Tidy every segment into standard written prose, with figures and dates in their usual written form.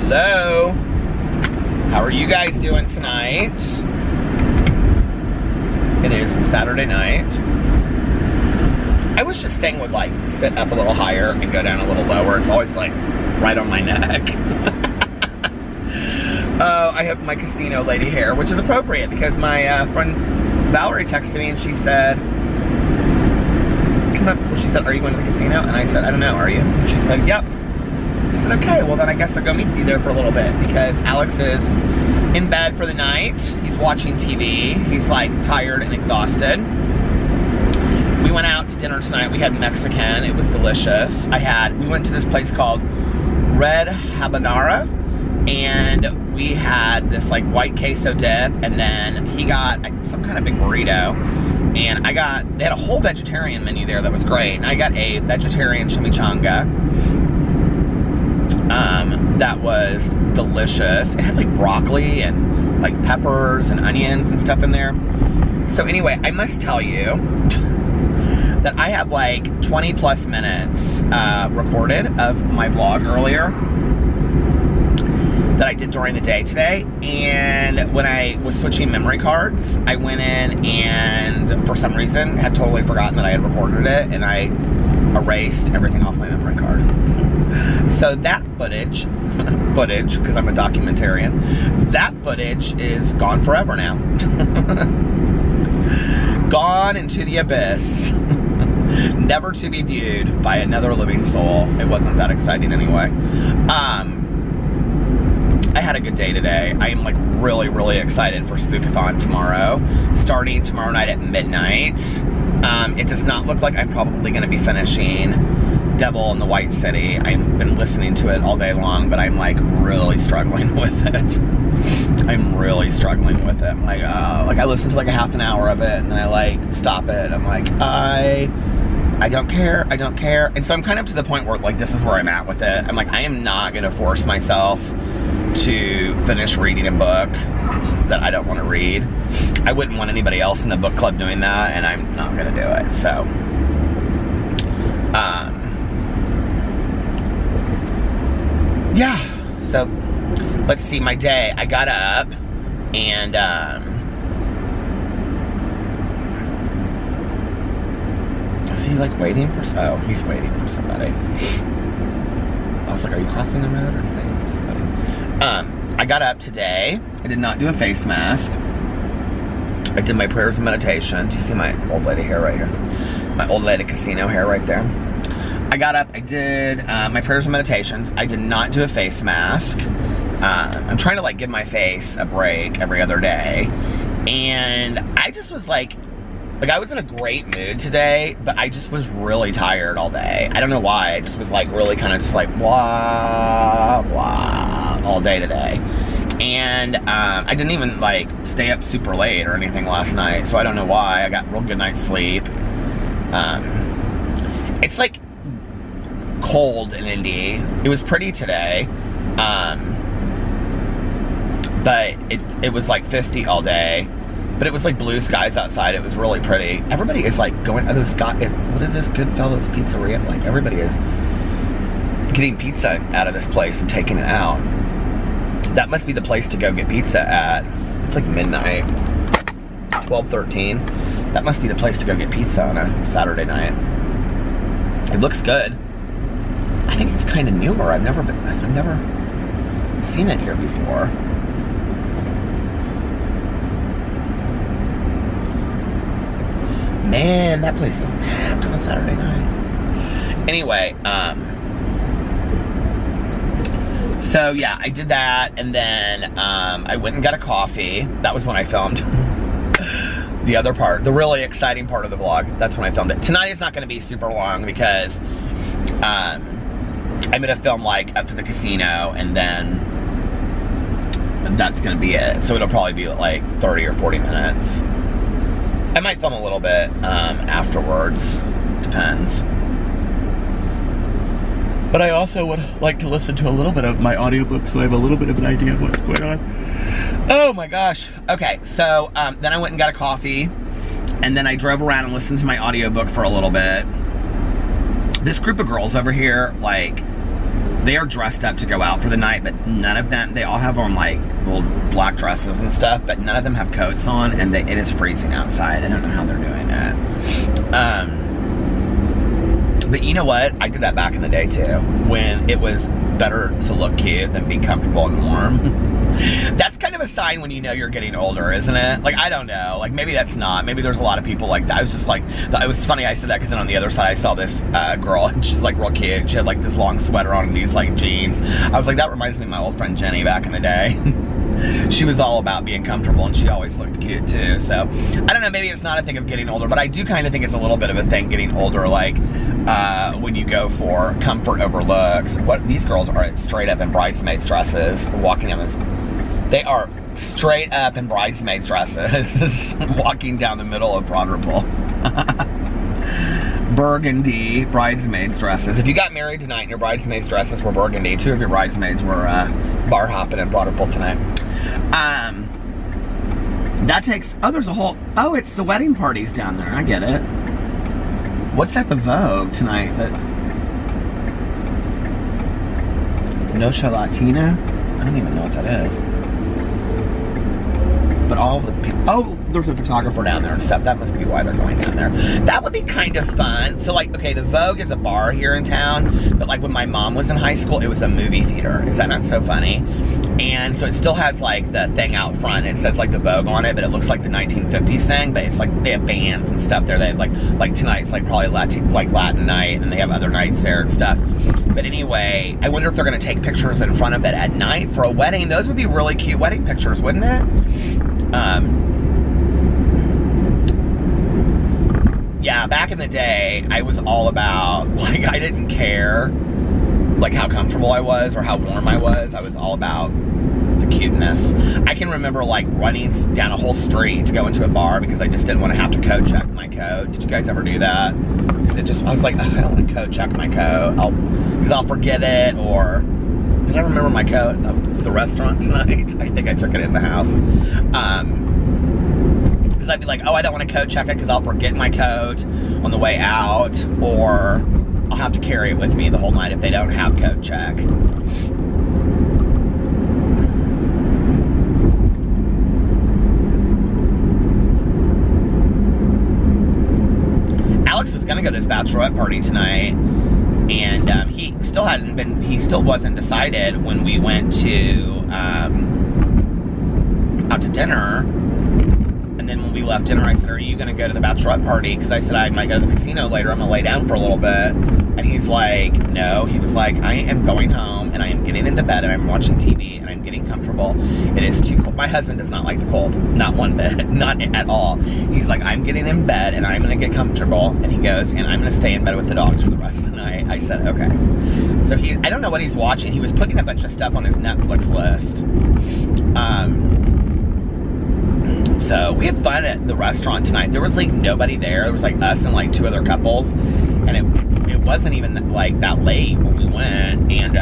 Hello. How are you guys doing tonight? It is Saturday night. I wish this thing would like sit up a little higher and go down a little lower. It's always like right on my neck. I have my casino lady hair, which is appropriate because my friend Valerie texted me and she said, come up. Well, she said, are you going to the casino? And I said, I don't know, are you? And she said, yep. I said, okay, well then I guess I'll go meet you there for a little bit because Alex is in bed for the night. He's watching TV. He's like tired and exhausted. We went out to dinner tonight. We had Mexican. It was delicious. We went to this place called Red Habanera, and we had this like white queso dip, and then he got some kind of big burrito, and they had a whole vegetarian menu there that was great, and I got a vegetarian chimichanga. That was delicious. It had like broccoli and like peppers and onions and stuff in there. So anyway, I must tell you that I have like 20 plus minutes recorded of my vlog earlier that I did during the day today. And when I was switching memory cards, I went in and for some reason had totally forgotten that I had recorded it, and I erased everything off my memory card. So that footage, because I'm a documentarian, that footage is gone forever now. Gone into the abyss. Never to be viewed by another living soul. It wasn't that exciting anyway. I had a good day today. I am like really, really excited for Spookathon tomorrow. Starting tomorrow night at midnight. It does not look like I'm probably going to be finishing Devil in the White City. I've been listening to it all day long, but I'm like really struggling with it. I'm really struggling with it. I'm like, I listened to like a half an hour of it, and then I like stop it. I'm like, I don't care. I don't care. And so I'm kind of to the point where like this is where I'm at with it. I'm like, I am not going to force myself to finish reading a book that I don't want to read. I wouldn't want anybody else in the book club doing that, and I'm not going to do it. So, yeah. So, let's see, my day. I got up and, is he like waiting for, oh, he's waiting for somebody. I was like, are you crossing the road or are you waiting for somebody? I got up today. I did not do a face mask. I did my prayers and meditation. Do you see my old lady hair right here? My old lady casino hair right there. I got up, I did my prayers and meditations. I did not do a face mask. I'm trying to like give my face a break every other day. And I just was like I was in a great mood today, but I just was really tired all day. I don't know why. I just was like really kind of just like blah, blah all day today. And I didn't even like stay up super late or anything last night, so I don't know why. I got real good night's sleep. It's like cold in Indy. It was pretty today, but it was like 50 all day. But it was like blue skies outside. It was really pretty. Everybody is like going, what is this Goodfellas Pizzeria? Like everybody is getting pizza out of this place and taking it out. That must be the place to go get pizza at. It's like midnight, 12:13. That must be the place to go get pizza on a Saturday night. It looks good. I think it's kind of newer. I've never seen it here before. Man, that place is packed on a Saturday night. Anyway, so yeah, I did that, and then I went and got a coffee. That was when I filmed the other part, the really exciting part of the vlog. That's when I filmed it. Tonight is not going to be super long because I'm going to film like up to the casino, and then that's going to be it. So it'll probably be like 30 or 40 minutes. I might film a little bit afterwards, depends. But I also would like to listen to a little bit of my audiobook so I have a little bit of an idea of what's going on. Oh my gosh. Okay, so then I went and got a coffee, and then I drove around and listened to my audiobook for a little bit. This group of girls over here, like, They are dressed up to go out for the night, but none of them, they all have on like little black dresses and stuff, but none of them have coats on, and it is freezing outside. I don't know how they're doing it. But you know what? I did that back in the day too, when it was better to look cute than be comfortable and warm. That's kind of a sign when you know you're getting older, isn't it? Like, I don't know. Like, maybe that's not. Maybe there's a lot of people like that. I was just like, it was funny I said that because then on the other side I saw this girl, and she's like real cute. She had like this long sweater on and these like jeans. I was like, that reminds me of my old friend Jenny back in the day. She was all about being comfortable, and she always looked cute too. So, I don't know, maybe it's not a thing of getting older, but I do kind of think it's a little bit of a thing getting older, like when you go for comfort over looks. What these girls are straight up in bridesmaids dresses, walking on this. They are straight up in bridesmaids dresses, walking down the middle of Broad Ripple. Burgundy bridesmaids dresses. If you got married tonight and your bridesmaids dresses were burgundy, 2 of your bridesmaids were bar hopping in Broad Ripple tonight. That takes, oh, there's a whole, oh, it's the wedding parties down there. I get it. What's at the Vogue tonight? That Noche Latina? I don't even know what that is. But all the people, oh, there's a photographer down there and stuff. That must be why they're going down there. That would be kind of fun. So like, okay, the Vogue is a bar here in town, but like when my mom was in high school, it was a movie theater. Is that not so funny? And so it still has like the thing out front. It says like the Vogue on it, but it looks like the 1950s thing. But it's like they have bands and stuff there. They have like tonight's like probably Latin night, and they have other nights there and stuff. But anyway, I wonder if they're gonna take pictures in front of it at night for a wedding. Those would be really cute wedding pictures, wouldn't it? Yeah, back in the day, I was all about, like, I didn't care, like, how comfortable I was or how warm I was. I was all about the cuteness. I can remember, like, running down a whole street to go into a bar because I just didn't want to have to coat check my coat. Did you guys ever do that? Because it just, I was like, oh, I don't want to coat check my coat. Because I'll forget it, or did I remember my coat at the restaurant tonight? I think I took it in the house. Because I'd be like, oh, I don't want to coat check it because I'll forget my coat on the way out, or I'll have to carry it with me the whole night if they don't have coat check. Alex was gonna go to this bachelorette party tonight, and he still wasn't decided when we went to out to dinner. And then when we left dinner, I said, are you gonna go to the bachelorette party? Because I said I might go to the casino later. I'm gonna lay down for a little bit. And he's like, no. He was like, I am going home and I am getting into bed and I'm watching TV and I'm getting comfortable. It is too cold. My husband does not like the cold. Not one bit. Not at all. He's like, I'm getting in bed and I'm gonna get comfortable. And he goes, and I'm gonna stay in bed with the dogs for the rest of the night. I said, okay. So I don't know what he's watching. He was putting a bunch of stuff on his Netflix list. So we had fun at the restaurant tonight. There was like nobody there. There was like us and like 2 other couples, and it wasn't even like that late when we went. And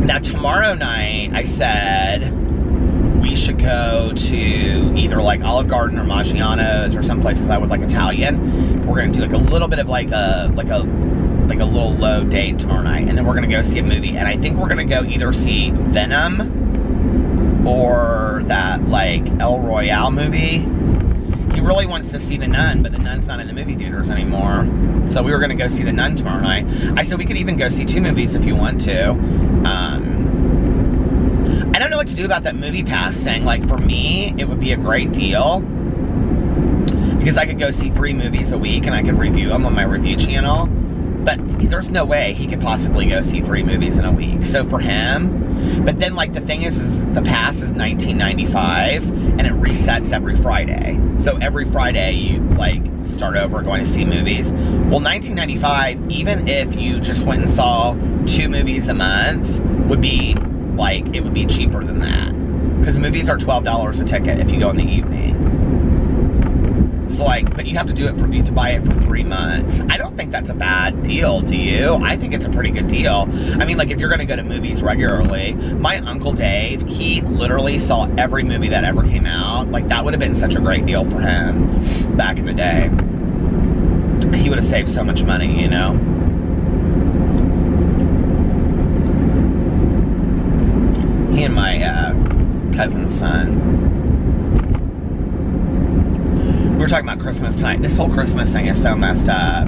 now tomorrow night, I said we should go to either like Olive Garden or Maggiano's or someplace because I would like Italian. We're gonna do like a little bit of like a little low date tomorrow night, and then we're gonna go see a movie. And I think we're gonna go either see Venom or that like El Royale movie. He really wants to see The Nun, but The Nun's not in the movie theaters anymore. So we were gonna go see The Nun tomorrow night. I said we could even go see 2 movies if you want to. I don't know what to do about that movie pass thing. Like for me, it would be a great deal because I could go see 3 movies a week and I could review them on my review channel. But there's no way he could possibly go see 3 movies in a week. So for him, but then like the thing is the pass is $19.95 and it resets every Friday. So every Friday you like start over going to see movies. Well, $19.95, even if you just went and saw 2 movies a month, would be like, it would be cheaper than that. Because movies are $12 a ticket if you go in the evening. So like, but you have to do it you have to buy it for 3 months. I don't think that's a bad deal, do you? I think it's a pretty good deal. I mean, like if you're gonna go to movies regularly, my Uncle Dave, he literally saw every movie that ever came out. Like that would have been such a great deal for him back in the day. He would have saved so much money, you know? He and my cousin's son. We were talking about Christmas tonight. This whole Christmas thing is so messed up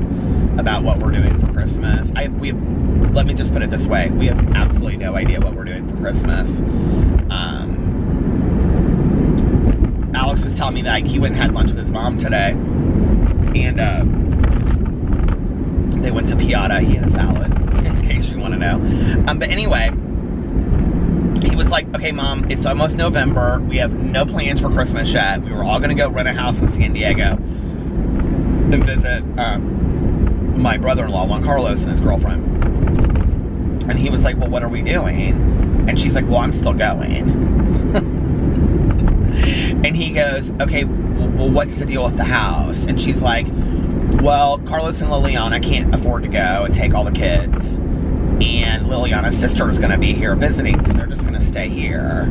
about what we're doing for Christmas. Let me just put it this way. We have absolutely no idea what we're doing for Christmas. Alex was telling me that he went and had lunch with his mom today. And they went to Piata. He had a salad, in case you want to know. But anyway, he was like, okay, Mom, it's almost November. We have no plans for Christmas yet. We were all going to go rent a house in San Diego and visit my brother-in-law, Juan Carlos, and his girlfriend. And he was like, well, what are we doing? And she's like, well, I'm still going. And he goes, okay, well, what's the deal with the house? And she's like, well, Carlos and Liliana can't afford to go and take all the kids. And Liliana's sister is going to be here visiting, so they're just going to stay here.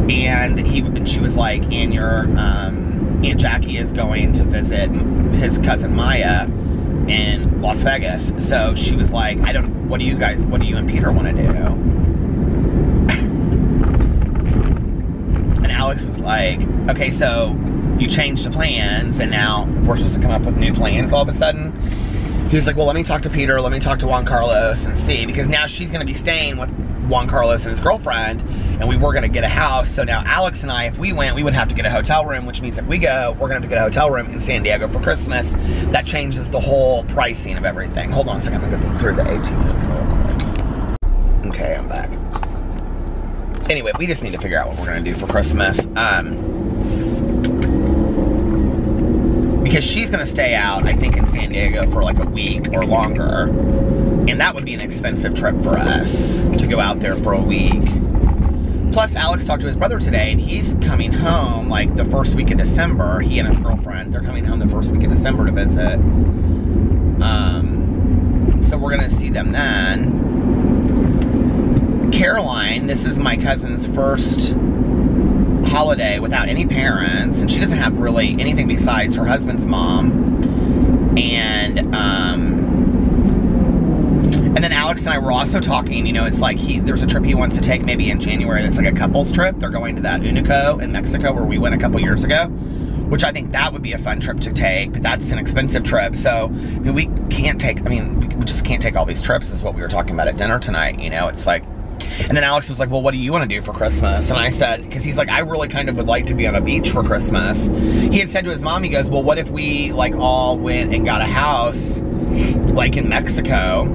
And she was like, and your Aunt Jackie is going to visit his cousin Maya in Las Vegas. So she was like, what do you and Peter want to do? And Alex was like, okay, so you changed the plans and now we're supposed to come up with new plans all of a sudden. He was like, well, let me talk to Peter, let me talk to Juan Carlos and see, because now she's going to be staying with Juan Carlos and his girlfriend, and we were going to get a house. So now Alex and I, if we went, we would have to get a hotel room, which means if we go, we're going to have to get a hotel room in San Diego for Christmas. That changes the whole pricing of everything. Hold on a second, I'm going to go through the ATM real quick. Okay, I'm back. Anyway, we just need to figure out what we're going to do for Christmas. Because she's going to stay out, I think, in San Diego for like a week or longer. And that would be an expensive trip for us to go out there for a week. Plus, Alex talked to his brother today, and he's coming home like the first week of December. He and his girlfriend, they're coming home the first week of December to visit. So we're going to see them then. Caroline, this is my cousin's first holiday without any parents, and she doesn't have really anything besides her husband's mom. And then Alex and I were also talking, you know, it's like there's a trip he wants to take maybe in January. It's like a couples trip. They're going to that Unico in Mexico where we went a couple years ago, which I think that would be a fun trip to take, but that's an expensive trip. So, I mean, we just can't take all these trips, is what we were talking about at dinner tonight, you know. It's like, and then Alex was like, well, what do you want to do for Christmas? And I said, because he's like, I really kind of would like to be on a beach for Christmas. He had said to his mom, he goes, well, what if we like all went and got a house like in Mexico?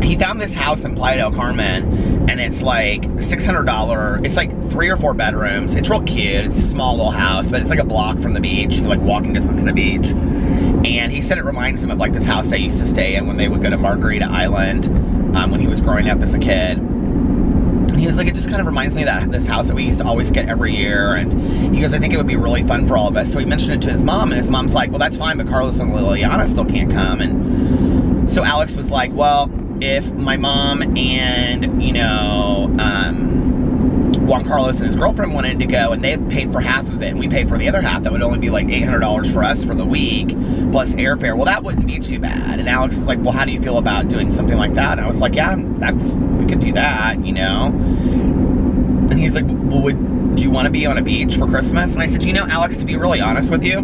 He found this house in Playa del Carmen, and it's like $600. It's like 3 or 4 bedrooms. It's real cute. It's a small little house, but it's like a block from the beach, like walking distance to the beach. And he said it reminds him of like this house they used to stay in when they would go to Margarita Island when he was growing up as a kid. He was like, it just kind of reminds me of this house that we used to always get every year. And he goes, I think it would be really fun for all of us. So he mentioned it to his mom, and his mom's like, well, that's fine, but Carlos and Liliana still can't come. And so Alex was like, well, if my mom and, you know, Juan Carlos and his girlfriend wanted to go and they paid for half of it and we paid for the other half, that would only be like $800 for us for the week plus airfare. Well, that wouldn't be too bad. And Alex is like, well, how do you feel about doing something like that? And I was like, yeah, we could do that, you know. And he's like, well, do you want to be on a beach for Christmas? And I said, you know, Alex, to be really honest with you,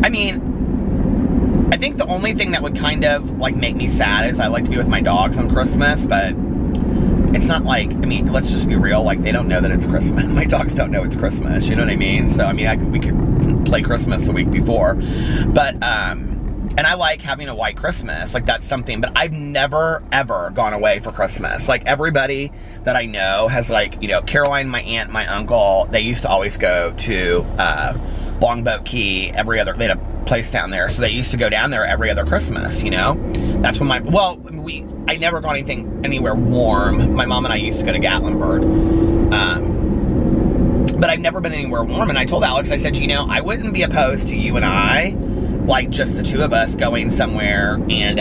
I mean, I think the only thing that would kind of like make me sad is I like to be with my dogs on Christmas, but it's not like, I mean, let's just be real, like they don't know that it's Christmas. My dogs don't know it's Christmas, you know what I mean? So I mean, we could play Christmas the week before, but and I like having a white Christmas, like that's something, but I've never ever gone away for Christmas. Like everybody that I know has, like, you know, Caroline, my aunt, my uncle, they used to always go to Longboat Key they had a place down there, so they used to go down there every other Christmas, you know. That's when I never got anywhere warm. My mom and I used to go to Gatlinburg, but I've never been anywhere warm. And I told Alex, I said, you know, I wouldn't be opposed to you and I, like just the two of us, going somewhere and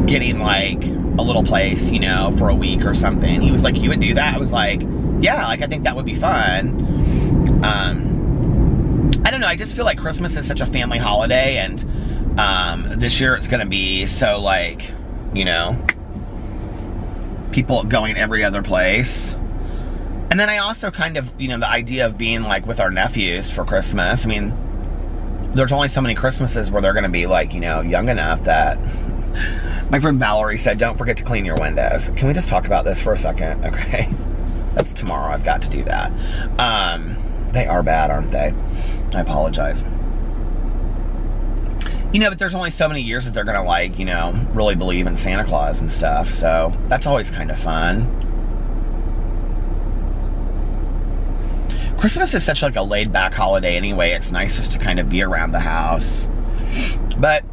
getting like a little place, you know, for a week or something. He was like, you would do that? I was like, yeah, like I think that would be fun. I don't know, I just feel like Christmas is such a family holiday, and this year it's gonna be so, like, you know, people going every other place. And then I also kind of, you know, the idea of being like with our nephews for Christmas. I mean, there's only so many Christmases where they're going to be like, you know, young enough that... My friend Valerie said, don't forget to clean your windows. Can we just talk about this for a second? Okay. That's tomorrow. I've got to do that. They are bad, aren't they? I apologize. You know, but there's only so many years that they're going to, like, you know, really believe in Santa Claus and stuff. So that's always kind of fun. Christmas is such like a laid-back holiday anyway. It's nice just to kind of be around the house. But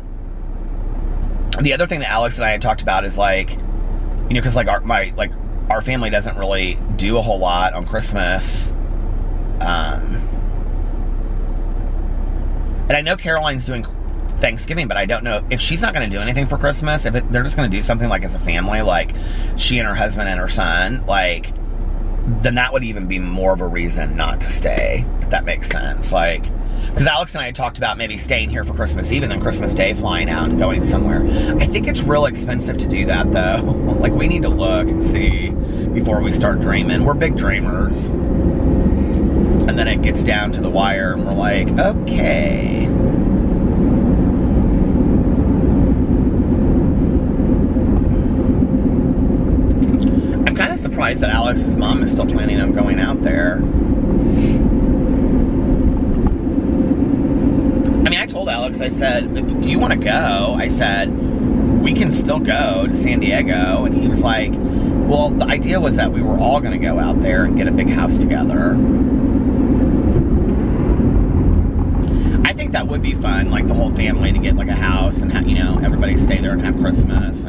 the other thing that Alex and I had talked about is like, you know, because like our family doesn't really do a whole lot on Christmas. And I know Caroline's doing Thanksgiving, but I don't know if she's not going to do anything for Christmas. If they're just going to do something like as a family, like she and her husband and her son, like, then that would even be more of a reason not to stay, if that makes sense. Like, because Alex and I had talked about maybe staying here for Christmas Eve and then Christmas Day flying out and going somewhere. I think it's real expensive to do that, though. Like, we need to look and see before we start dreaming. We're big dreamers. And then it gets down to the wire and we're like, okay. I'm kind of surprised that Alex's mom is still planning on going out there. I mean, I told Alex, I said, if you want to go, I said, we can still go to San Diego. And he was like, well, the idea was that we were all going to go out there and get a big house together. I think that would be fun, like the whole family to get like a house and have, you know, everybody stay there and have Christmas.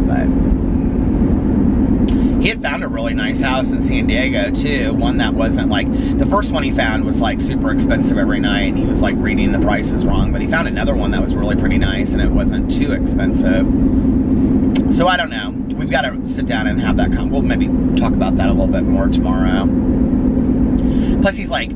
But he had found a really nice house in San Diego too. One that wasn't like, the first one he found was like super expensive every night. And he was like reading the prices wrong, but he found another one that was really pretty nice and it wasn't too expensive. So I don't know. We've got to sit down and have that. We'll maybe talk about that a little bit more tomorrow. Plus he's like,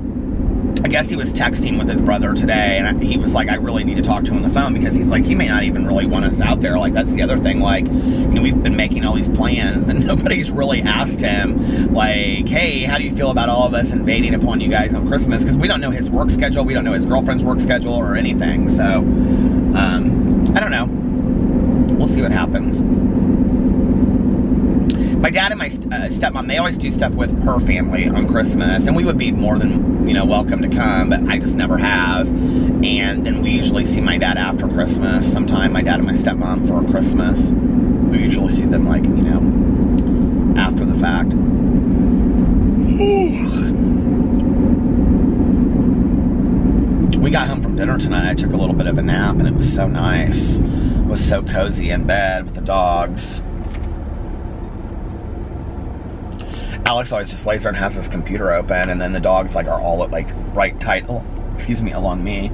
I guess he was texting with his brother today, and he was like, I really need to talk to him on the phone, because he's like, he may not even really want us out there. Like, that's the other thing. Like, you know, we've been making all these plans, and nobody's really asked him, like, hey, how do you feel about all of us invading upon you guys on Christmas? Because we don't know his work schedule. We don't know his girlfriend's work schedule or anything. So, I don't know. We'll see what happens. My dad and my stepmom, they always do stuff with her family on Christmas, and we would be more than, you know, welcome to come, but I just never have. And then we usually see my dad after Christmas sometime, my dad and my stepmom for Christmas. We usually see them, like, you know, after the fact. We got home from dinner tonight. I took a little bit of a nap, and it was so nice. It was so cozy in bed with the dogs. Alex always just lays there and has his computer open, and then the dogs like are all like right tight, along me.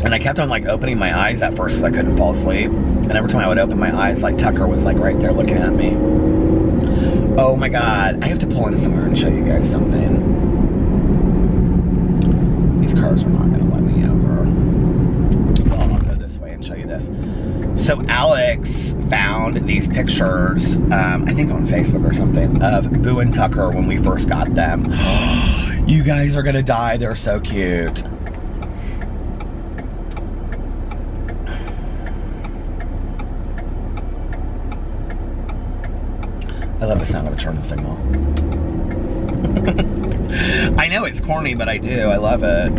And I kept on like opening my eyes at first because I couldn't fall asleep. And every time I would open my eyes, like Tucker was like right there looking at me. Oh my God, I have to pull in somewhere and show you guys something. These cars are not gonna let me over. Well, I'll go this way and show you this. So Alex found these pictures, I think on Facebook or something, of Boo and Tucker when we first got them. You guys are gonna die, they're so cute. I love the sound of a turn signal. I know it's corny, but I do, I love it.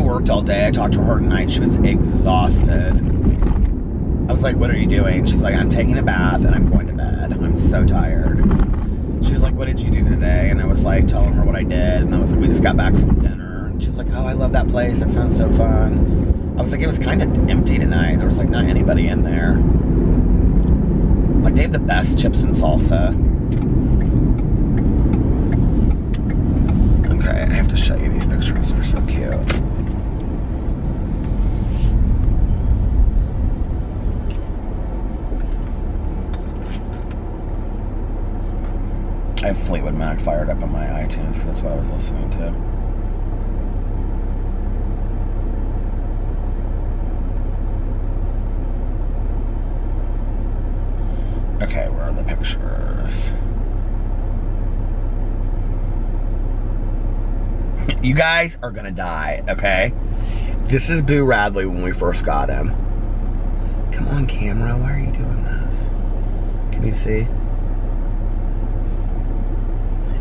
Worked all day. I talked to her tonight. She was exhausted. I was like, what are you doing? She's like, I'm taking a bath and I'm going to bed. I'm so tired. She was like, what did you do today? And I was like, telling her what I did. And I was like, we just got back from dinner. And she was like, oh, I love that place. That sounds so fun. I was like, it was kind of empty tonight. There was like not anybody in there. Like, they have the best chips and salsa. Okay, I have to show you these pictures. They're so cute. I have Fleetwood Mac Smack fired up on my iTunes because that's what I was listening to. Okay, where are the pictures? You guys are gonna die, okay? This is Boo Radley when we first got him. Come on, camera, why are you doing this? Can you see?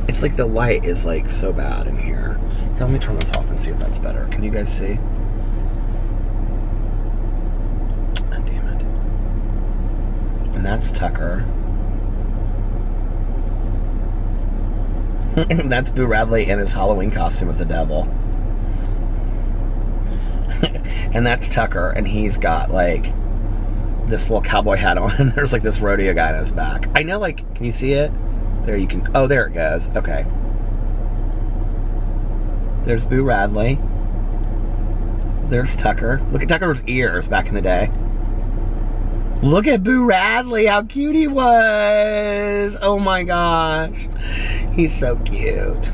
It's like the light is like so bad in here. Here, let me turn this off and see if that's better. Can you guys see? Oh, damn it. And that's Tucker. That's Boo Radley in his Halloween costume as a devil. And that's Tucker, and he's got like this little cowboy hat on, and there's like this rodeo guy on his back. I know, like, can you see it? There you can, oh, there it goes. Okay. There's Boo Radley. There's Tucker. Look at Tucker's ears back in the day. Look at Boo Radley, how cute he was. Oh my gosh. He's so cute.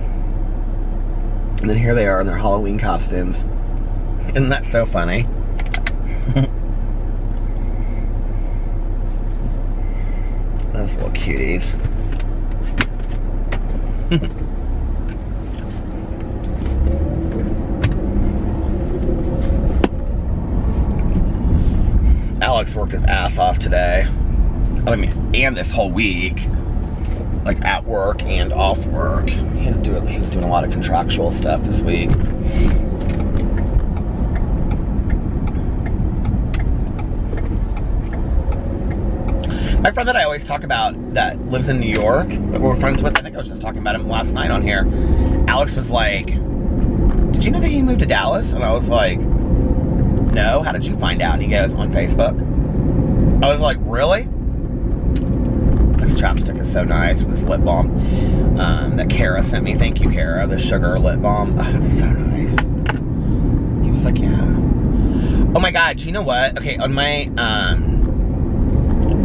And then here they are in their Halloween costumes. Isn't that so funny? Those little cuties. Alex worked his ass off today. I mean, and this whole week. Like at work and off work. He had to do it. He was doing a lot of contractual stuff this week. My friend that I always talk about that lives in New York, that we're friends with, I think I was just talking about him last night on here. Alex was like, did you know that he moved to Dallas? And I was like, no, how did you find out? And he goes, on Facebook. I was like, really? This chapstick is so nice with this lip balm that Kara sent me. Thank you, Kara. The sugar lip balm. Oh, it's so nice. He was like, yeah. Oh my God, do you know what? Okay, on my,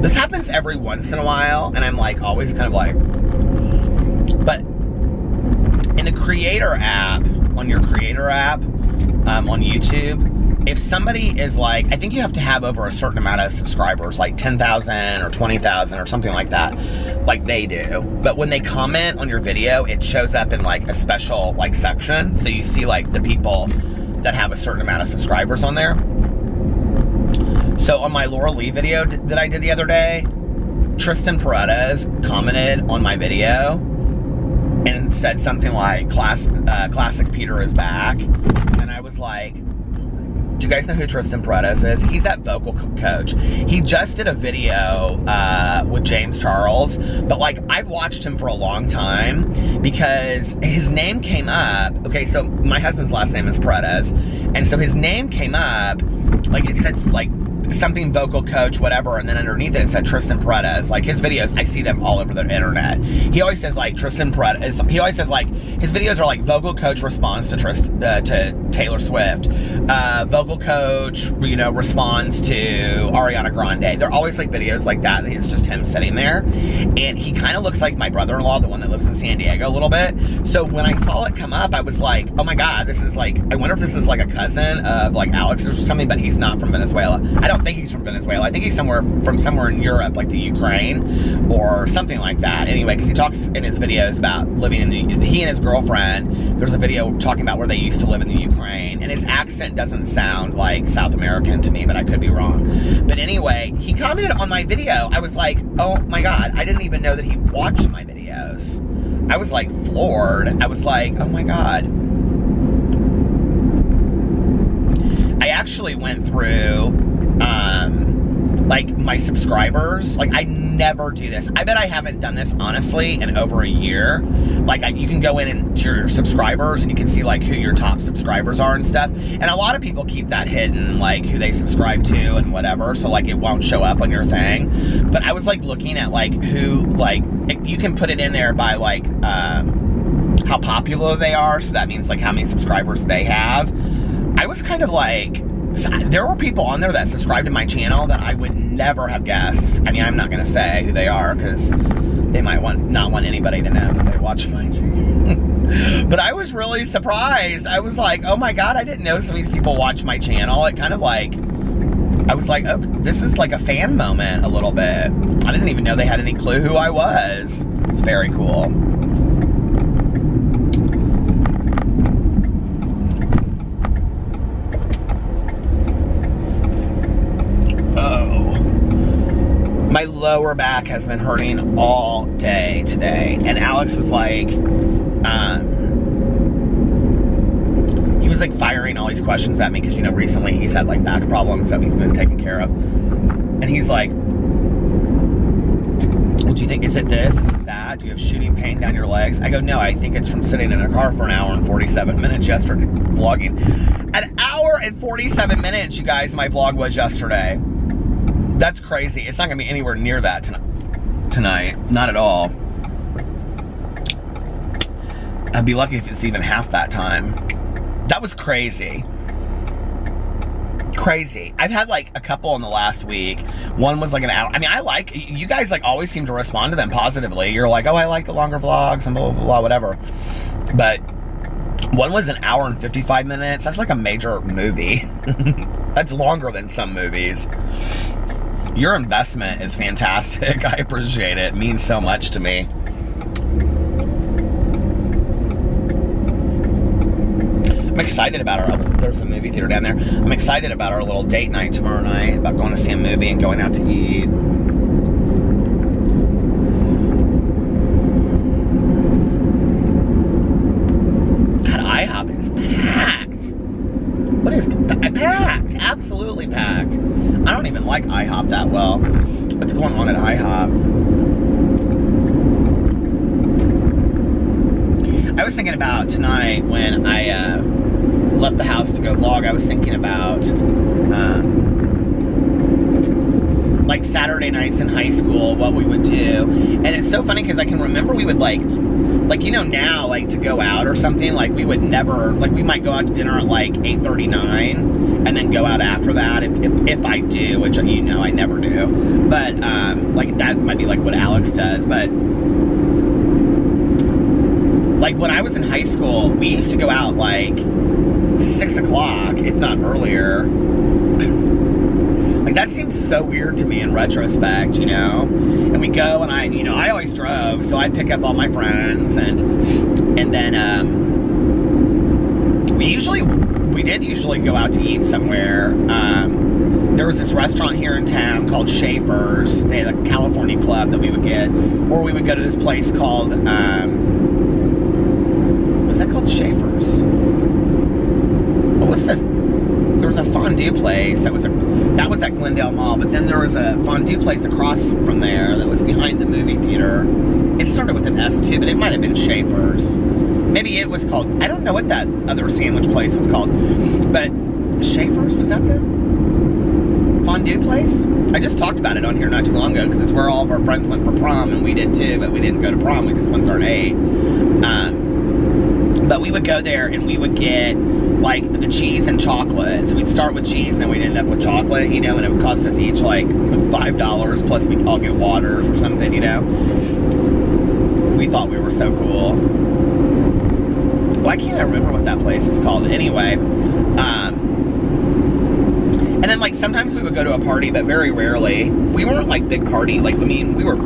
this happens every once in a while, and I'm like, always kind of like, but in the creator app, on your creator app, on YouTube, if somebody is like, I think you have to have over a certain amount of subscribers, like 10,000 or 20,000 or something like that, like they do. But when they comment on your video, it shows up in like a special like section. So you see like the people that have a certain amount of subscribers on there. So on my Laura Lee video that I did the other day, Tristan Paredes commented on my video and said something like, Classic Peter is back. And I was like, do you guys know who Tristan Paredes is? He's that vocal coach. He just did a video with James Charles, but like I've watched him for a long time because his name came up. Okay, so my husband's last name is Paredes, and so his name came up, like it said like something vocal coach, whatever, and then underneath it said Tristan Paredes. Like his videos, I see them all over the internet. He always says like Tristan Paredes. He always says like his videos are like vocal coach responds to Taylor Swift, vocal coach, you know, responds to Ariana Grande. They're always like videos like that. And it's just him sitting there, and he kind of looks like my brother-in-law, the one that lives in San Diego, a little bit. So when I saw it come up, I was like, oh my God, this is like, I wonder if this is like a cousin of like Alex or something, but he's not from Venezuela. I don't think he's from Venezuela. I think he's somewhere in Europe, like the Ukraine or something like that. Anyway, because he talks in his videos about living in he and his girlfriend, there's a video talking about where they used to live in the Ukraine, and his accent doesn't sound like South American to me, but I could be wrong. But anyway, he commented on my video. I was like, oh my God, I didn't even know that he watched my videos. I was like floored. I was like, oh my God. I actually went through like my subscribers. Like I never do this. I bet I haven't done this honestly in over a year. Like you can go in and to your subscribers and you can see like who your top subscribers are and stuff. And a lot of people keep that hidden, like who they subscribe to and whatever. So like it won't show up on your thing. But I was like looking at like who, like you can put it in there by like how popular they are. So that means like how many subscribers they have. I was kind of like, there were people on there that subscribed to my channel that I would never have guessed. I mean, I'm not going to say who they are because they might not want anybody to know that they watch my channel. But I was really surprised. I was like, oh my God, I didn't know some of these people watch my channel. It kind of like, I was like, oh, this is like a fan moment a little bit. I didn't even know they had any clue who I was. It's very cool. My lower back has been hurting all day today. And Alex was like, he was like firing all these questions at me because, you know, recently he's had like back problems that he's been taking care of. And he's like, well, do you think, is it this, is it that? Do you have shooting pain down your legs? I go, no, I think it's from sitting in a car for an hour and 47 minutes yesterday, vlogging. An hour and 47 minutes, you guys, my vlog was yesterday. That's crazy. It's not gonna be anywhere near that tonight. Not at all. I'd be lucky if it's even half that time. That was crazy. Crazy. I've had like a couple in the last week. One was like an hour. I mean, you guys like always seem to respond to them positively. You're like, oh, I like the longer vlogs and blah, blah, blah, whatever. But one was an hour and 55 minutes. That's like a major movie. That's longer than some movies. Your investment is fantastic. I appreciate it. It means so much to me. I'm excited about there's a movie theater down there. I'm excited about our little date night tomorrow night, about going to see a movie and going out to eat. God, IHOP is packed. What is packed? Absolutely packed. I don't even like IHOP that well. What's going on at IHOP? I was thinking about tonight when I left the house to go vlog. I was thinking about like Saturday nights in high school, what we would do. And it's so funny because I can remember we would like, you know, now, like, to go out or something, like, we would never, like, we might go out to dinner at, like, 8:39, and then go out after that, if I do, which, you know, I never do, but, like, that might be, like, what Alex does, but, like, when I was in high school, we used to go out, like, 6 o'clock, if not earlier. Like, that seems so weird to me in retrospect, you know? And we go, and I always drove, so I'd pick up all my friends, and then, we did usually go out to eat somewhere. There was this restaurant here in town called Schaefer's. They had a California club that we would get, or we would go to this place called, was that called Schaefer's? What was this? There was a fondue place that was at Glendale Mall, but then there was a fondue place across from there that was behind the movie theater. It started with an S too, but it might have been Schaefer's. Maybe it was called, I don't know what that other sandwich place was called, but Schaefer's, was that the fondue place? I just talked about it on here not too long ago because it's where all of our friends went for prom, and we did too, but we didn't go to prom, we just went there at 8. But we would go there and we would get like the cheese and chocolate. So we'd start with cheese and then we'd end up with chocolate, you know, and it would cost us each like $5 plus we'd all get waters or something, you know. We thought we were so cool. Well, I can't remember what that place is called. Anyway, and then like sometimes we would go to a party, but very rarely. We weren't like big party, like, I mean, we were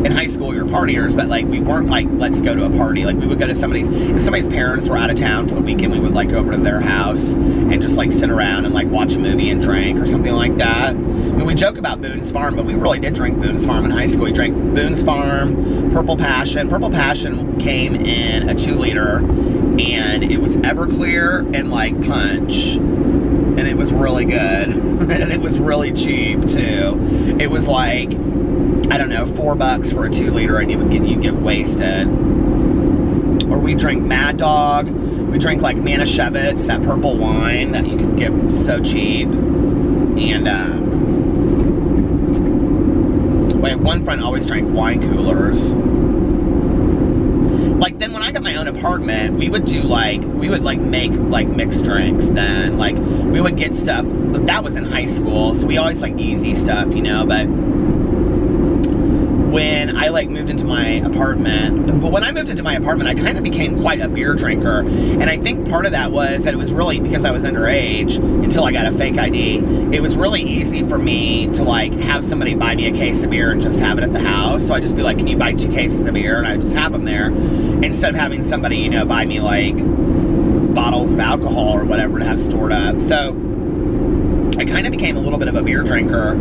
in high school, we were partiers, but like we weren't like, let's go to a party. Like we would go to if somebody's parents were out of town for the weekend, we would like go over to their house and just like sit around and like watch a movie and drink or something like that. I mean, we joke about Boone's Farm, but we really did drink Boone's Farm in high school. We drank Boone's Farm, Purple Passion. Purple Passion came in a 2-liter, and it was Everclear and like Punch. And it was really good. And it was really cheap too. It was like, I don't know, $4 for a 2-liter, and you'd get wasted. Or we drank Mad Dog. We drank like Manischewitz, that purple wine that you could get so cheap. And one friend always drank wine coolers. Like, then when I got my own apartment, we would make like mixed drinks then. Like, we would get stuff, that was in high school, so we always like easy stuff, you know, but when I like moved into my apartment. But when I moved into my apartment, I kind of became quite a beer drinker. And I think part of that was that it was really because I was underage until I got a fake ID. It was really easy for me to like have somebody buy me a case of beer and just have it at the house. So I'd just be like, can you buy 2 cases of beer? And I'd just have them there instead of having somebody, you know, buy me like bottles of alcohol or whatever to have stored up. So I kind of became a little bit of a beer drinker.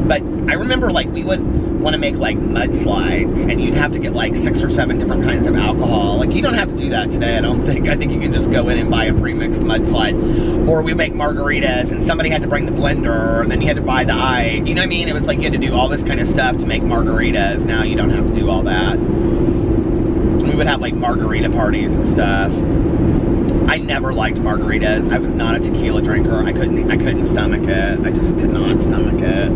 But I remember like we would want to make like mudslides and you'd have to get like 6 or 7 different kinds of alcohol. Like you don't have to do that today, I don't think. I think you can just go in and buy a pre-mixed mudslide. Or we make margaritas and somebody had to bring the blender and then you had to buy the ice. You know what I mean? It was like you had to do all this kind of stuff to make margaritas. Now you don't have to do all that. We would have like margarita parties and stuff. I never liked margaritas. I was not a tequila drinker. I couldn't stomach it. I just could not stomach it.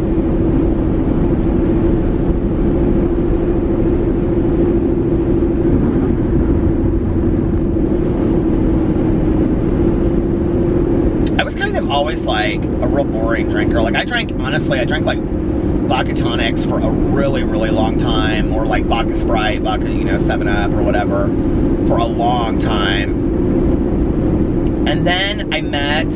I was kind of always like a real boring drinker. Like honestly, I drank like vodka tonics for a really, really long time, or like vodka Sprite, vodka, you know, 7-Up or whatever, for a long time. And then I met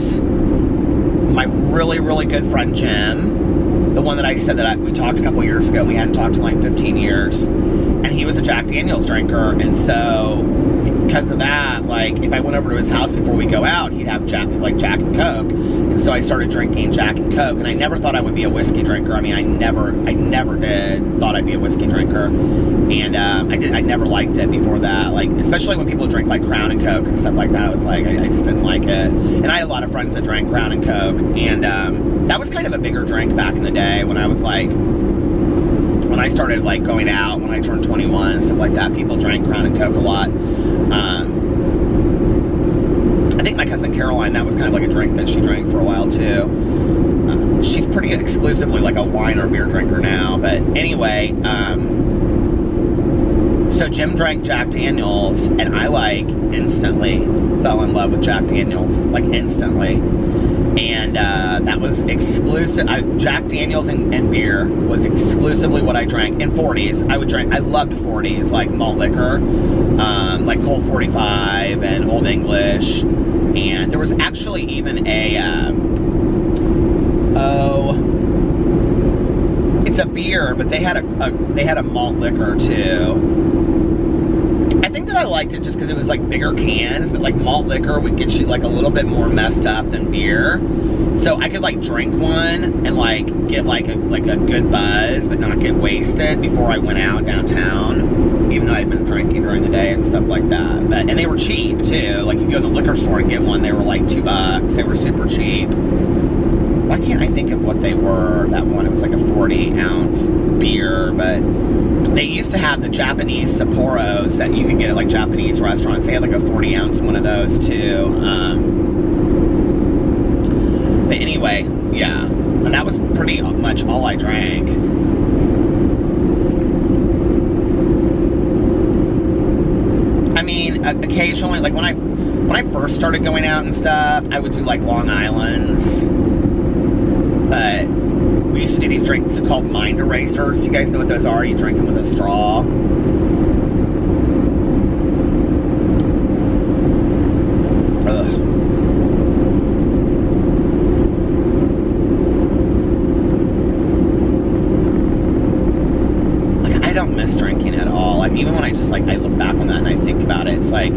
my really, really good friend Jim, the one that I said that we talked a couple years ago. We hadn't talked in like 15 years. And he was a Jack Daniels drinker. And so because of that, like if I went over to his house before we go out, he'd have Jack and Coke. And so I started drinking Jack and Coke. And I never thought I would be a whiskey drinker. I mean, I never did thought I'd be a whiskey drinker. And I never liked it before that. Like, especially when people drink like Crown and Coke and stuff like that. I was like, I just didn't like it. And I had a lot of friends that drank Crown and Coke. And that was kind of a bigger drink back in the day when I was like, when I started like going out, when I turned 21 and stuff like that, people drank Crown and Coke a lot. I think my cousin Caroline, that was kind of like a drink that she drank for a while too. She's pretty exclusively like a wine or beer drinker now, but anyway, so Jim drank Jack Daniels and I like instantly fell in love with Jack Daniels, like instantly. And that was exclusive. Jack Daniels and beer was exclusively what I drank. And 40s, I loved 40s, like malt liquor, like Colt 45 and Old English. And there was actually even it's a beer, but they had a malt liquor too. I think that I liked it just because it was like bigger cans, but like malt liquor would get you like a little bit more messed up than beer. So I could like drink one and like get like a good buzz, but not get wasted before I went out downtown, even though I'd been drinking during the day and stuff like that. And they were cheap too. Like you go to the liquor store and get one, they were like $2. They were super cheap. Why can't I think of what they were? That one, it was like a 40-ounce beer, but they used to have the Japanese Sapporos that you could get at like Japanese restaurants. They had like a 40-ounce one of those too. But anyway, yeah, and that was pretty much all I drank. I mean, occasionally, like when I first started going out and stuff, I would do like Long Island's. But we used to do these drinks called mind erasers. Do you guys know what those are? You drink them with a straw. Ugh. Like, I don't miss drinking at all. Like, even when I just, like, I look back on that and I think about it, it's like,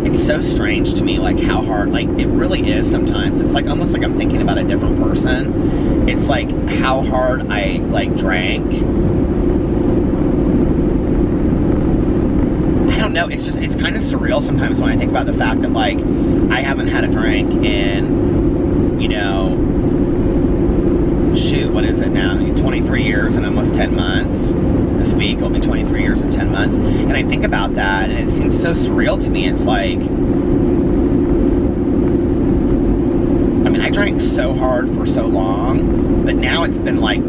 it's so strange to me, like, how hard, like, it really is sometimes. It's like, almost like I'm thinking about a different person. It's like, how hard I, like, drank. I don't know, it's just, it's kind of surreal sometimes when I think about the fact that, like, I haven't had a drink in, you know, shoot, what is it now? 23 years and almost 10 months. This week will be 23 years and 10 months. And I think about that and it seems so surreal to me. It's like, I mean, I drank so hard for so long, but now it's been like,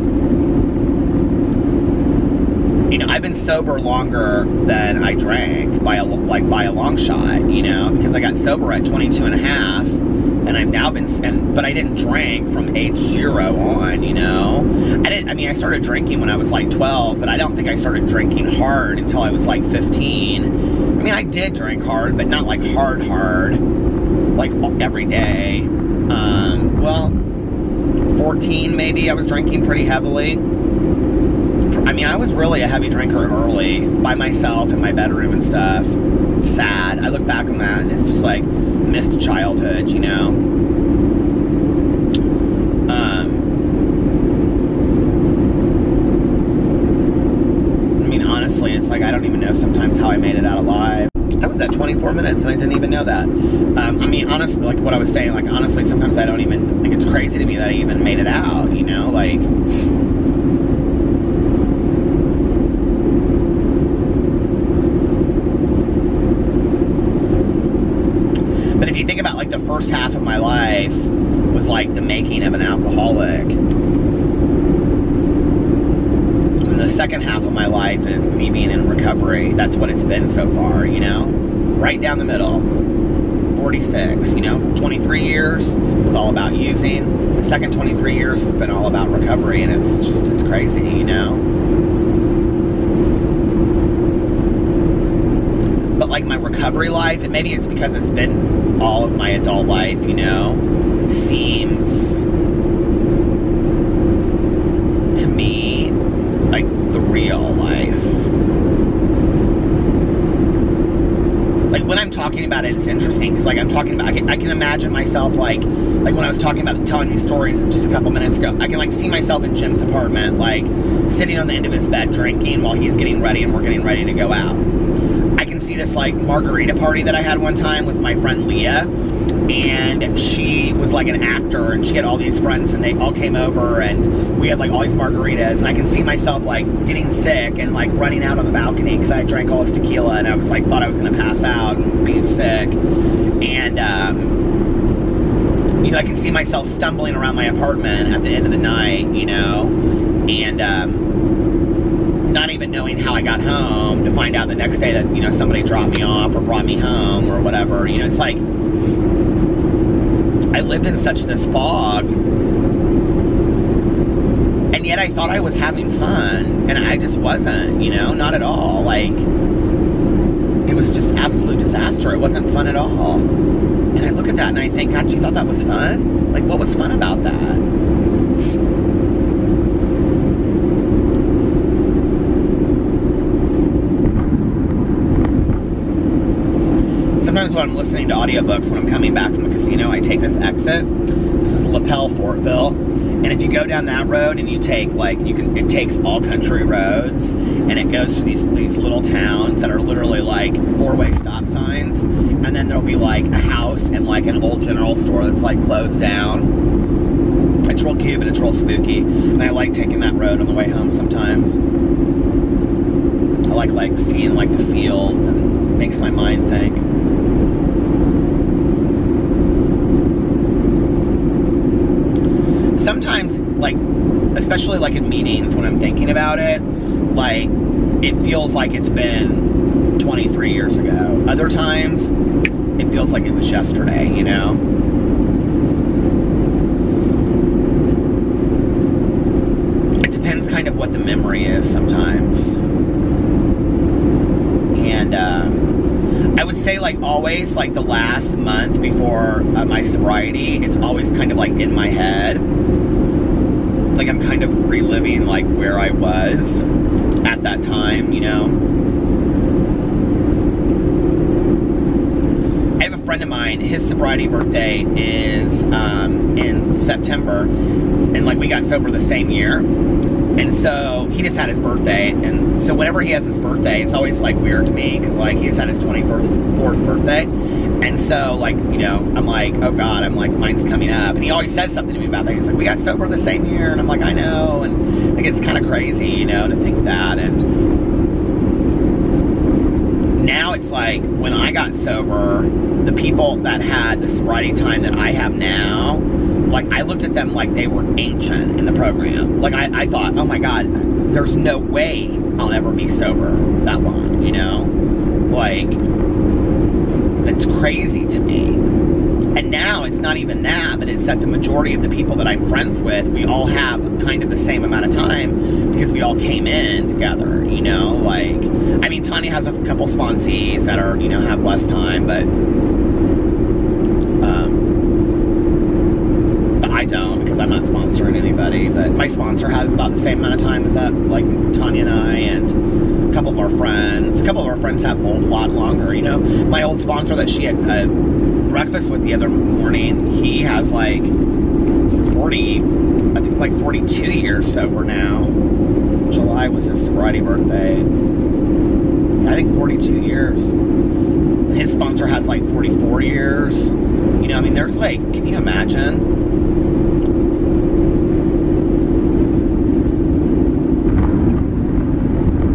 you know, I've been sober longer than I drank by a long shot, you know, because I got sober at 22 and a half. And I've now been, but I didn't drink from age 0 on, you know? I started drinking when I was like 12, but I don't think I started drinking hard until I was like 15. I mean, I did drink hard, but not like hard, like every day. Well, 14 maybe, I was drinking pretty heavily. I mean, I was really a heavy drinker early, by myself in my bedroom and stuff. Sad. I look back on that and it's just like missed childhood, you know? I mean, honestly, it's like I don't even know sometimes how I made it out alive. I was at 24 minutes and I didn't even know that. I mean, honestly, like what I was saying, like honestly, sometimes I don't even, like it's crazy to me that I even made it out, you know? Like, but if you think about like the first half of my life was like the making of an alcoholic. And the second half of my life is me being in recovery. That's what it's been so far, you know? Right down the middle. 46, you know? 23 years was all about using. The second 23 years has been all about recovery, and it's crazy, you know? But like my recovery life, and maybe it's because it's been all of my adult life, you know, seems to me like the real life. Like when I'm talking about it, it's interesting because like I'm talking about, I can imagine myself like when I was talking about telling these stories just a couple minutes ago, I can like see myself in Jim's apartment, like sitting on the end of his bed drinking while he's getting ready and we're getting ready to go out. I can see this like margarita party that I had one time with my friend Leah, and she was like an actor and she had all these friends and they all came over and we had like all these margaritas, and I can see myself like getting sick and like running out on the balcony because I drank all this tequila and I was like, thought I was gonna pass out and being sick. And you know, I can see myself stumbling around my apartment at the end of the night, you know, and not even knowing how I got home to find out the next day that, you know, somebody dropped me off or brought me home or whatever. You know, it's like I lived in such this fog, and yet I thought I was having fun, and I just wasn't, you know, not at all. Like, it was just absolute disaster. It wasn't fun at all. And I look at that and I think, God, you thought that was fun? Like, what was fun about that? Sometimes when I'm listening to audiobooks, when I'm coming back from the casino, I take this exit. This is Lapel Fortville. And if you go down that road and you take like, it takes all country roads and it goes through these little towns that are literally like 4-way stop signs. And then there'll be like a house and like an old general store that's like closed down. It's real cute, but it's real spooky. And I like taking that road on the way home sometimes. I like seeing like the fields, and it makes my mind think. Sometimes, like, especially like in meetings when I'm thinking about it, like, it feels like it's been 23 years ago. Other times, it feels like it was yesterday, you know? It depends kind of what the memory is sometimes. And, I would say, like, always, like, the last month before my sobriety, it's always kind of, like, in my head. Like, I'm kind of reliving, like, where I was at that time, you know? I have a friend of mine, his sobriety birthday is in September, and, like, we got sober the same year. And so, he just had his birthday, and so whenever he has his birthday, it's always, like, weird to me, because, like, he just had his 24th birthday, and so, like, you know, I'm like, oh God, I'm like, mine's coming up, and he always says something to me about that. He's like, we got sober the same year, and I'm like, I know, and, like, it's kind of crazy, you know, to think that, and now it's like, when I got sober, the people that had the sobriety time that I have now, like, I looked at them like they were ancient in the program. Like, I thought, oh my God, there's no way I'll ever be sober that long, you know? Like, it's crazy to me. And now it's not even that, but it's that the majority of the people that I'm friends with, we all have kind of the same amount of time because we all came in together, you know, like, I mean, Tanya has a couple sponsees that are, you know, have less time, but I don't because I'm not sponsoring anybody, but my sponsor has about the same amount of time as that, like Tanya and I, and a couple of our friends have a lot longer, you know. My old sponsor that she had breakfast with the other morning, he has like 40, I think like 42 years sober now. July was his sobriety birthday. I think 42 years. His sponsor has like 44 years. You know, I mean, there's like, can you imagine?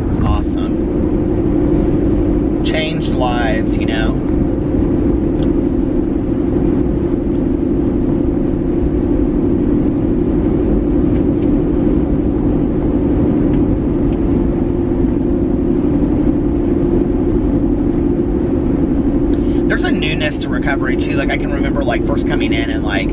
It's awesome. Changed lives, you know? There's a newness to recovery too. Like I can remember like first coming in and like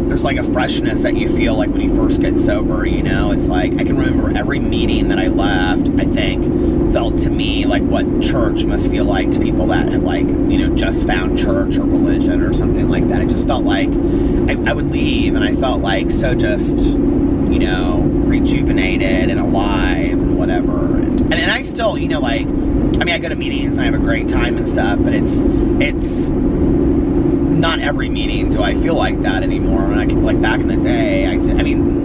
there's like a freshness that you feel like when you first get sober, you know. It's like I can remember every meeting that I left, I think, felt to me like what church must feel like to people that have like, you know, just found church or religion or something like that. It just felt like I would leave and I felt like so just, you know, rejuvenated and alive and whatever. And I still, you know, like, I mean, I go to meetings and I have a great time and stuff, but it's not every meeting do I feel like that anymore. And I can, like, back in the day, I mean,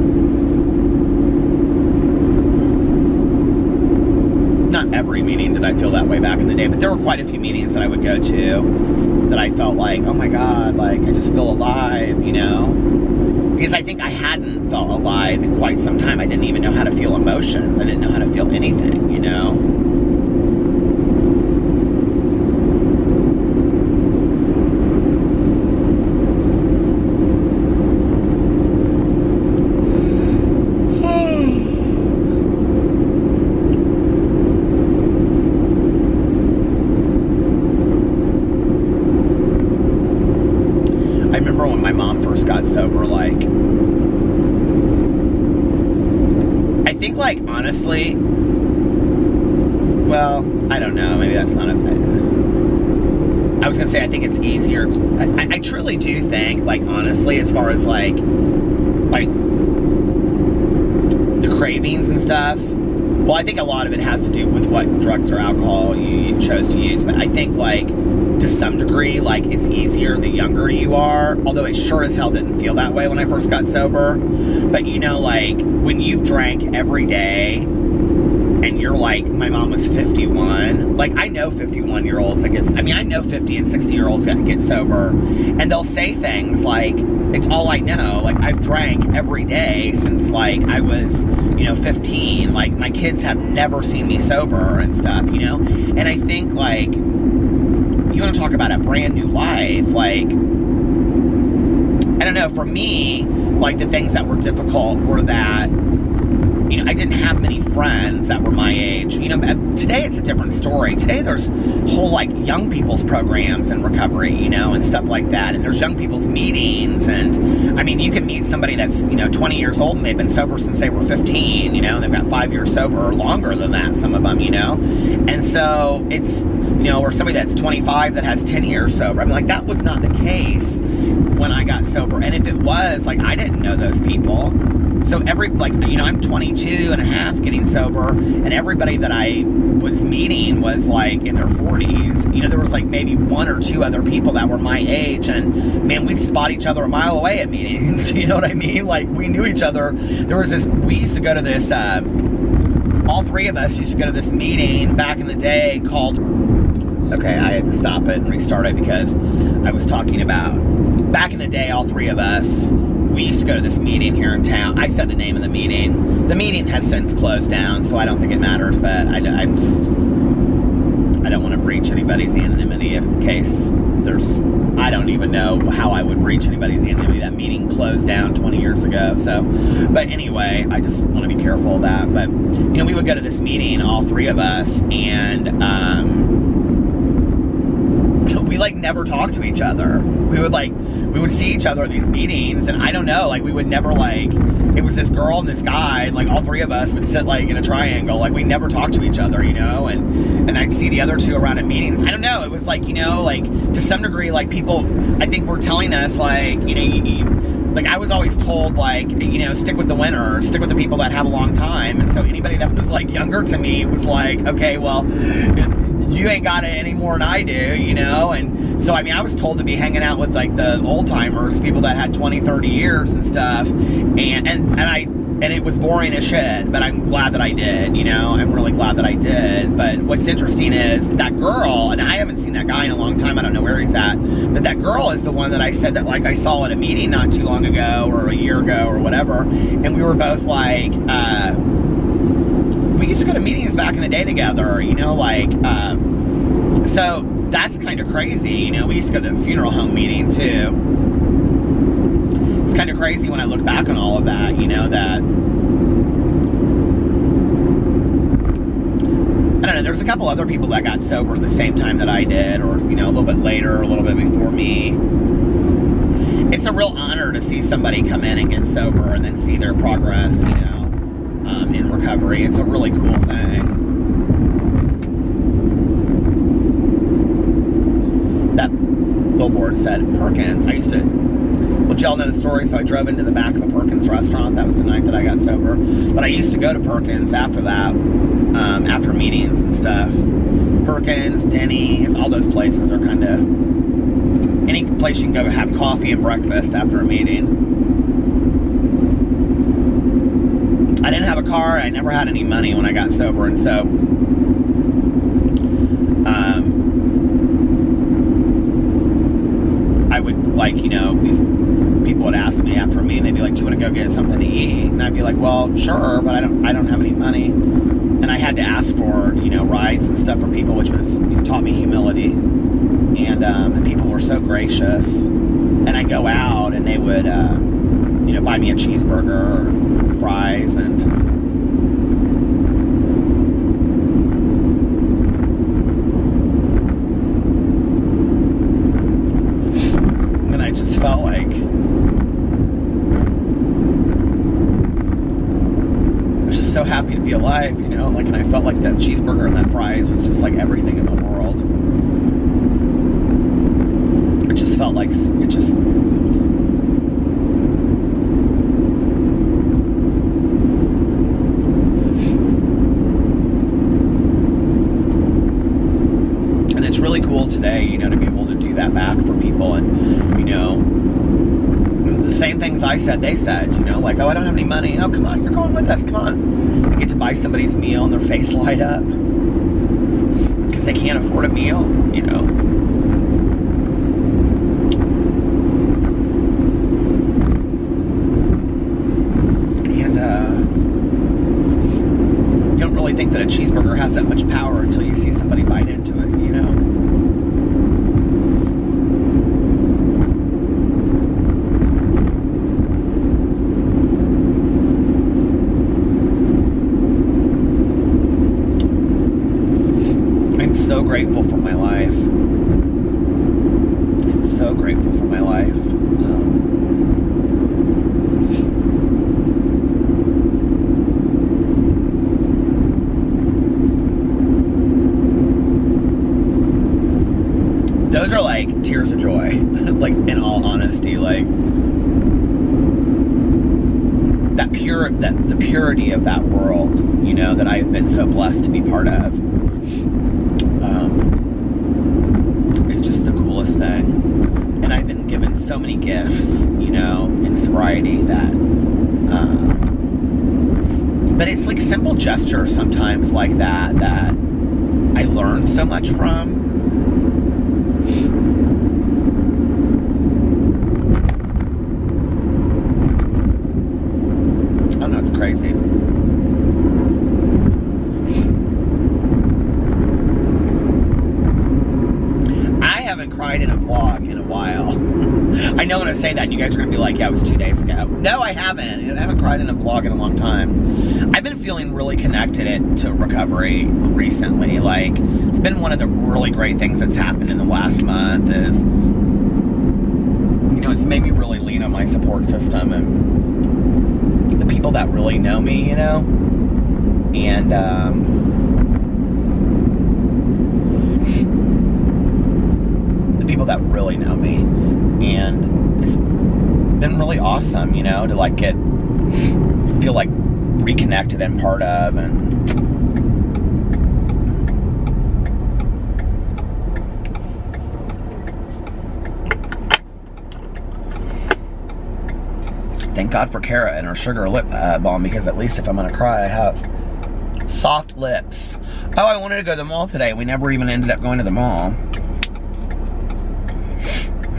not every meeting did I feel that way back in the day, but there were quite a few meetings that I would go to that I felt like, oh my God, like, I just feel alive, you know? Because I think I hadn't felt alive in quite some time. I didn't even know how to feel emotions. I didn't know how to feel anything, you know? I remember when my mom first got sober, like, I think, like, honestly, well, I don't know, maybe that's not I was gonna say, I think it's easier, I truly do think, like, honestly, as far as, like, the cravings and stuff, well, I think a lot of it has to do with what drugs or alcohol you chose to use, but I think, like, to some degree, like, it's easier the younger you are, although it sure as hell didn't feel that way when I first got sober. But, you know, like, when you've drank every day, and you're like, my mom was 51, like, I know 51-year-olds that get, I mean, I know 50 and 60-year-olds that get sober, and they'll say things like, it's all I know, like, I've drank every day since, like, I was, you know, 15, like, my kids have never seen me sober and stuff, you know, and I think, like, you want to talk about a brand new life, like, I don't know, for me, like, the things that were difficult were that, you know, I didn't have many friends that were my age. You know, today it's a different story. Today there's whole, like, young people's programs and recovery, you know, and stuff like that. And there's young people's meetings. And, I mean, you can meet somebody that's, you know, 20 years old and they've been sober since they were 15, you know, and they've got 5 years sober or longer than that, some of them, you know. And so it's, you know, or somebody that's 25 that has 10 years sober. I mean, like, that was not the case when I got sober. And if it was, like, I didn't know those people. So like, you know, I'm 22 and a half getting sober, and everybody that I was meeting was, like, in their 40s. You know, there was, like, maybe one or two other people that were my age, and, man, we'd spot each other a mile away at meetings, you know what I mean? Like, we knew each other. There was this, we used to go to this, all three of us used to go to this meeting back in the day called, okay, I had to stop it and restart it because I was talking about, back in the day, all three of us, we used to go to this meeting here in town. I said the name of the meeting. The meeting has since closed down, so I don't think it matters, but I don't want to breach anybody's anonymity in case there's, I don't even know how I would breach anybody's anonymity. That meeting closed down 20 years ago, so, but anyway, I just want to be careful of that. But, you know, we would go to this meeting, all three of us, and, we like never talked to each other. We would see each other at these meetings, and I don't know, like we would never like, it was this girl and this guy, and like all three of us would sit like in a triangle, like we never talked to each other, you know, and I'd see the other two around at meetings. I don't know, it was like, you know, like to some degree, like people, I think were telling us like, you know, like I was always told like, you know, stick with the winners, stick with the people that have a long time. And so anybody that was like younger to me was like, okay, well, you ain't got it any more than I do, you know? And so, I mean, I was told to be hanging out with like the old timers, people that had 20, 30 years and stuff. And it was boring as shit, but I'm glad that I did, you know? I'm really glad that I did. But what's interesting is that girl, and I haven't seen that guy in a long time, I don't know where he's at, but that girl is the one that I said that like I saw at a meeting not too long ago or a year ago or whatever, and we were both like, we used to go to meetings back in the day together, you know, like, so that's kind of crazy, you know? We used to go to the funeral home meeting too. It's kind of crazy when I look back on all of that, you know, that, I don't know, there's a couple other people that got sober at the same time that I did, or, you know, a little bit later, or a little bit before me. It's a real honor to see somebody come in and get sober and then see their progress, you know, in recovery. It's a really cool thing. That billboard said Perkins. I used to, well, y'all know the story, so I drove into the back of a Perkins restaurant. That was the night that I got sober. But I used to go to Perkins after that, after meetings and stuff. Perkins, Denny's, all those places are kind of, any place you can go have coffee and breakfast after a meeting. I didn't have a car. I never had any money when I got sober, and so I would, like, you know, these people would ask me after a meeting, they'd be like, do you want to go get something to eat? And I'd be like, well, sure, but I don't have any money. And I had to ask for, you know, rides and stuff from people, which was, it taught me humility. And people were so gracious. And I'd go out and they would, you know, buy me a cheeseburger or fries, and I just felt like I was just so happy to be alive, you know, like, and I felt like that cheeseburger and that fries was just like everything in the world. It just felt like it just, and it's really cool today, you know, to be able to do that back for people. And, you know, the same things I said, they said, you know, like, oh, I don't have any money. Oh, come on, you're going with us, come on. You get to buy somebody's meal and their face light up because they can't afford a meal, you know. And you don't really think that a cheeseburger has that much power until you see somebody bite into it, you know. So grateful for my life. I'm so grateful for my life. Those are like tears of joy, like, in all honesty, like that the purity of that world, you know, that I've been so blessed to be part of. It's just the coolest thing. And I've been given so many gifts, you know, in sobriety that, but it's like simple gestures sometimes like that I learn so much from. I don't know, it's crazy. haven't cried in a vlog in a while. I know when I say that, you guys are going to be like, yeah, it was 2 days ago. No, I haven't. I haven't cried in a vlog in a long time. I've been feeling really connected to recovery recently. Like, it's been one of the really great things that's happened in the last month is, you know, it's made me really lean on my support system and the people that really know me, you know? And, the people that really know me. And it's been really awesome, you know, to like feel like reconnected and part of, and thank God for Kara and her sugar lip balm, because at least if I'm gonna cry, I have soft lips. Oh, I wanted to go to the mall today. We never even ended up going to the mall.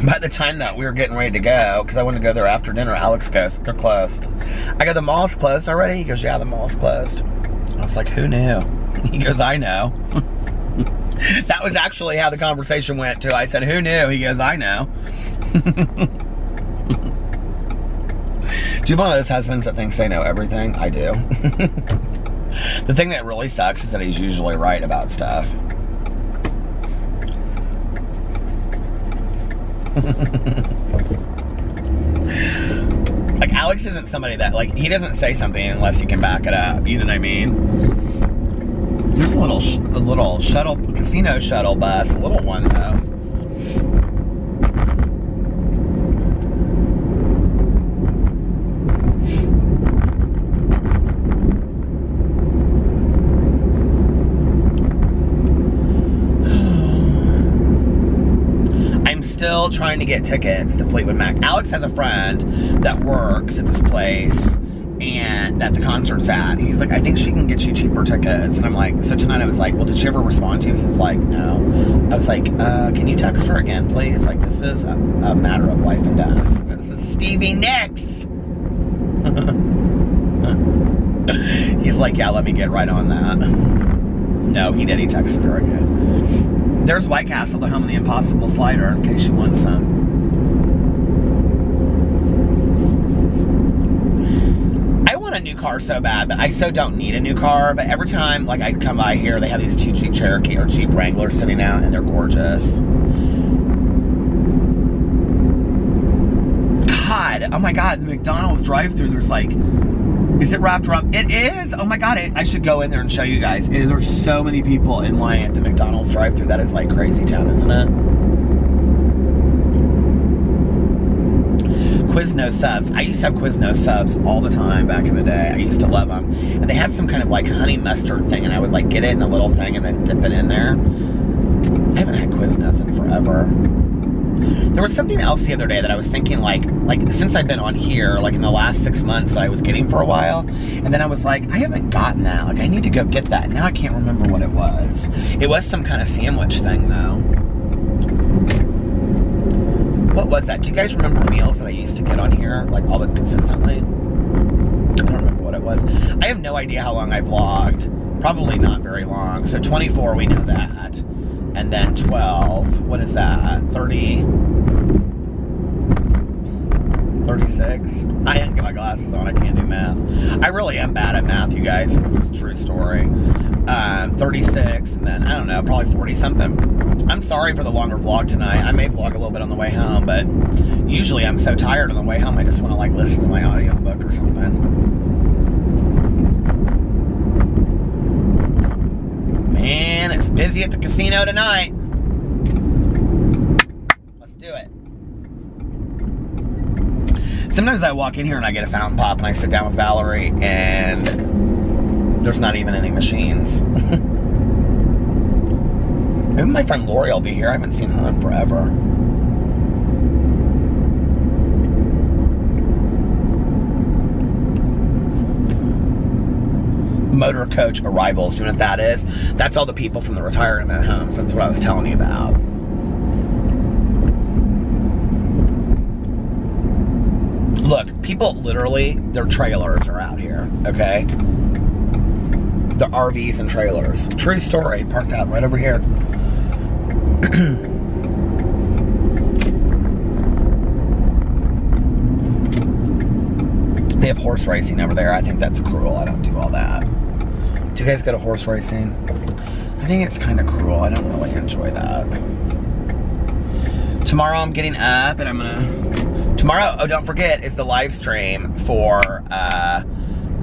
By the time that we were getting ready to go, because I wanted to go there after dinner, Alex goes, they're closed. I go, the mall's closed already? He goes, yeah, the mall's closed. I was like, who knew? He goes, I know. That was actually how the conversation went too. I said, who knew? He goes, I know. Do you have one of those husbands that thinks they know everything? I do. The thing that really sucks is that he's usually right about stuff. Like, Alex isn't somebody that, like, he doesn't say something unless he can back it up, you know what I mean? There's a little shuttle, casino shuttle bus, a little one though. Still trying to get tickets to Fleetwood Mac. Alex has a friend that works at this place and that the concert's at. He's like, I think she can get you cheaper tickets. And I'm like, so tonight I was like, well, did she ever respond to you? He was like, no. I was like, can you text her again, please? Like, this is a matter of life and death. This is Stevie Nicks. He's like, yeah, let me get right on that. No, he did. He texted her again. There's White Castle, the home of the Impossible Slider, in case you want some. I want a new car so bad, but I so don't need a new car. But every time, like, I come by here, they have these two Jeep Cherokee or Jeep Wranglers sitting out, and they're gorgeous. God, oh my God, the McDonald's drive-thru, there's like, is it wrapped around? It is! Oh my God, I should go in there and show you guys. There's so many people in line at the McDonald's drive-thru. That is like crazy town, isn't it? Quiznos subs. I used to have Quiznos subs all the time back in the day. I used to love them. And they had some kind of like honey mustard thing, and I would like get it in a little thing and then dip it in there. I haven't had Quiznos in forever. There was something else the other day that I was thinking, like since I've been on here, like in the last 6 months that I was getting for a while, and then I was like, I haven't gotten that. Like, I need to go get that. Now I can't remember what it was. It was some kind of sandwich thing, though. What was that? Do you guys remember meals that I used to get on here, like all that consistently? I don't remember what it was. I have no idea how long I vlogged. Probably not very long. So 24, we know that. And then 12, what is that? 30, 36? I didn't get my glasses on, I can't do math. I really am bad at math, you guys. It's a true story. 36, and then, I don't know, probably 40 something. I'm sorry for the longer vlog tonight. I may vlog a little bit on the way home, but usually I'm so tired on the way home, I just want to like listen to my audiobook or something. Man, it's busy at the casino tonight. Let's do it. Sometimes I walk in here and I get a fountain pop and I sit down with Valerie and there's not even any machines. Maybe my friend Lori will be here. I haven't seen her in forever. Motor coach arrivals. Do you know what that is? That's all the people from the retirement homes. That's what I was telling you about. Look, people literally, their trailers are out here, okay? The RVs and trailers. True story. Parked out right over here. have horse racing over there. I think that's cruel. I don't do all that. Do you guys go to horse racing? I think it's kind of cruel. I don't really enjoy that. Tomorrow I'm getting up and I'm gonna... Tomorrow, oh, don't forget, is the live stream for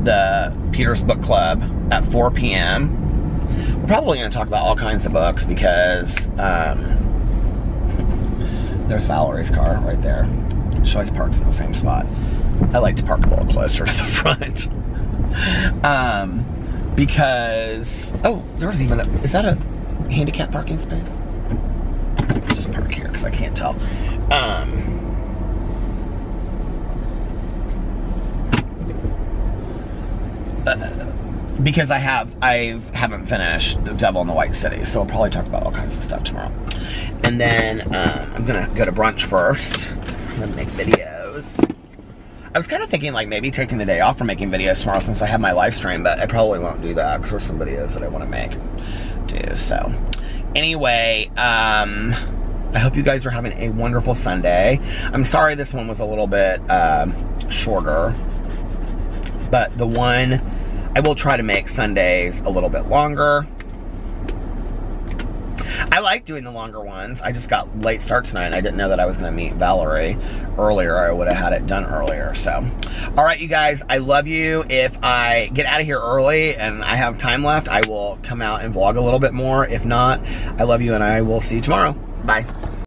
the Peter's Book Club at 4 p.m. We're probably gonna talk about all kinds of books because there's Valerie's car right there. She always parks in the same spot. I like to park a little closer to the front. Because, oh, there's even a, is that a handicap parking space? Let's just park here because I can't tell. Because I haven't finished The Devil in the White City, so I'll probably talk about all kinds of stuff tomorrow. And then I'm gonna go to brunch first. I'm gonna make videos. I was kind of thinking like maybe taking the day off from making videos tomorrow since I have my live stream, but I probably won't do that because there's some videos that I want to make too. So anyway, I hope you guys are having a wonderful Sunday. I'm sorry this one was a little bit shorter, but the one, I will try to make Sundays a little bit longer. I like doing the longer ones. I just got late start tonight and I didn't know that I was going to meet Valerie earlier. I would have had it done earlier. So, all right, you guys, I love you. If I get out of here early and I have time left, I will come out and vlog a little bit more. If not, I love you and I will see you tomorrow. Bye.